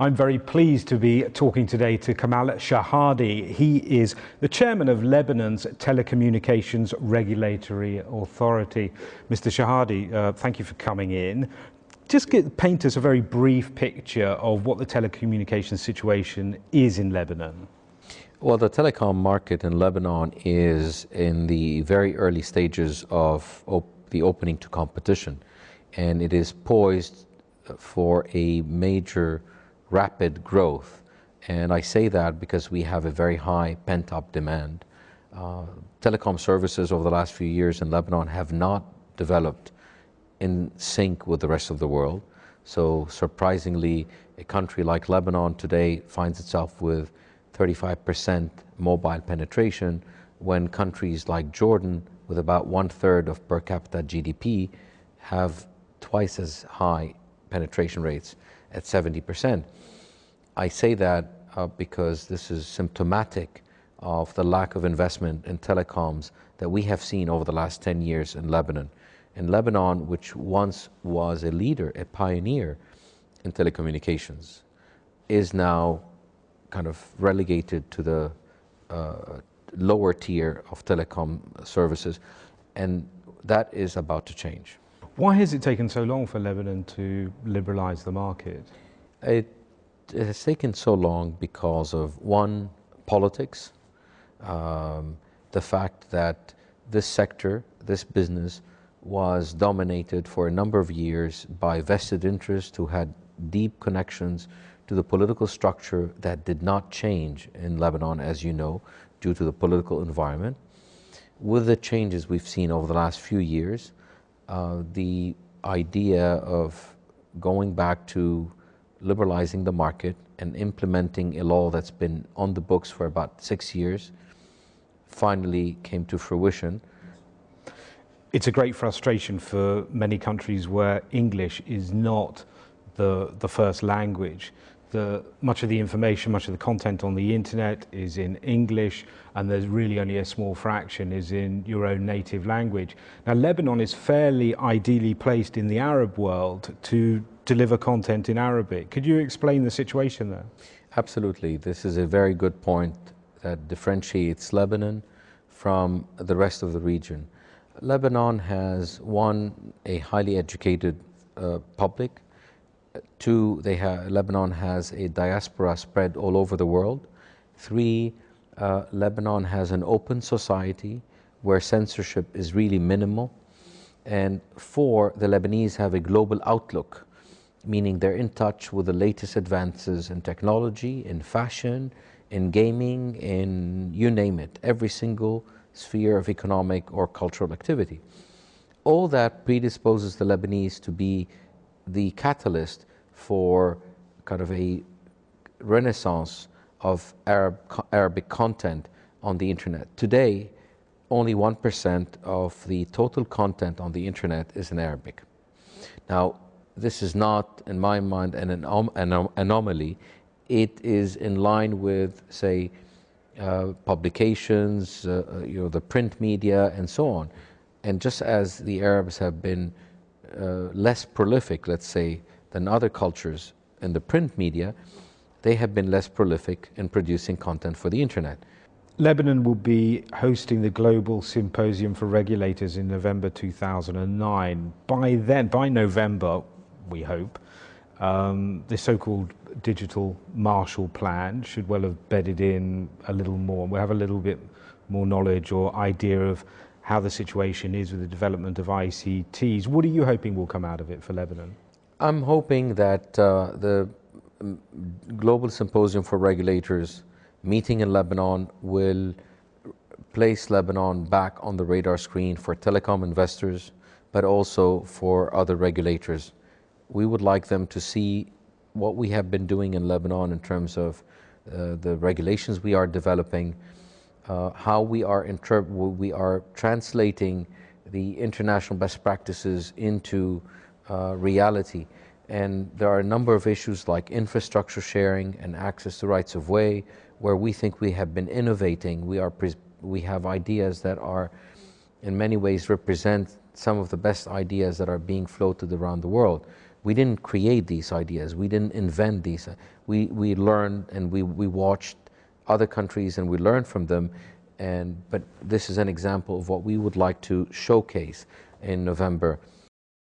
I'm very pleased to be talking today to Kamal Shahadi. He is the chairman of Lebanon's Telecommunications Regulatory Authority. Mr. Shahadi, thank you for coming in. Just paint us a very brief picture of what the telecommunications situation is in Lebanon. Well, the telecom market in Lebanon is in the very early stages of the opening to competition, and it is poised for a major rapid growth. And I say that because we have a very high pent-up demand. Telecom services over the last few years in Lebanon have not developed in sync with the rest of the world. So surprisingly, a country like Lebanon today finds itself with 35% mobile penetration, when countries like Jordan, with about 1/3 of per capita GDP, have twice as high penetration rates at 70%. I say that because this is symptomatic of the lack of investment in telecoms that we have seen over the last 10 years in Lebanon. And Lebanon, which once was a leader, a pioneer in telecommunications, is now kind of relegated to the lower tier of telecom services, and that is about to change. Why has it taken so long for Lebanon to liberalize the market? It has taken so long because of, one, politics, the fact that this sector, this business, was dominated for a number of years by vested interests who had deep connections to the political structure that did not change in Lebanon, as you know, due to the political environment. With the changes we've seen over the last few years, the idea of going back to liberalizing the market and implementing a law that's been on the books for about 6 years finally came to fruition. It's a great frustration for many countries where English is not the first language. Much of the information, much of the content on the internet is in English, and there's really only a small fraction is in your own native language. Now, Lebanon is fairly ideally placed in the Arab world to deliver content in Arabic. Could you explain the situation there? Absolutely. This is a very good point that differentiates Lebanon from the rest of the region. Lebanon has, one, a highly educated public. Two, Lebanon has a diaspora spread all over the world. Three, Lebanon has an open society where censorship is really minimal. And four, the Lebanese have a global outlook, meaning they're in touch with the latest advances in technology, in fashion, in gaming, in you name it, every single sphere of economic or cultural activity. All that predisposes the Lebanese to be the catalyst for kind of a renaissance of Arabic content on the internet. Today, only 1% of the total content on the internet is in Arabic. Now, this is not, in my mind, an anomaly. It is in line with, say, publications, the print media, and so on. And just as the Arabs have been less prolific, let's say, than other cultures in the print media, they have been less prolific in producing content for the internet. Lebanon will be hosting the Global Symposium for Regulators in November 2009. By November, we hope, the so-called digital Marshall Plan should well have bedded in a little more. We'll have a little bit more knowledge or idea of how the situation is with the development of ICTs. What are you hoping will come out of it for Lebanon? I'm hoping that the Global Symposium for Regulators meeting in Lebanon will place Lebanon back on the radar screen for telecom investors, but also for other regulators. We would like them to see what we have been doing in Lebanon in terms of the regulations we are developing, how we are translating the international best practices into reality. And there are a number of issues like infrastructure sharing and access to rights of way, where we think we have been innovating. We have ideas that are, in many ways, represent some of the best ideas that are being floated around the world. We didn't create these ideas. We didn't invent these. We learned and we watched other countries and we learned from them. But this is an example of what we would like to showcase in November.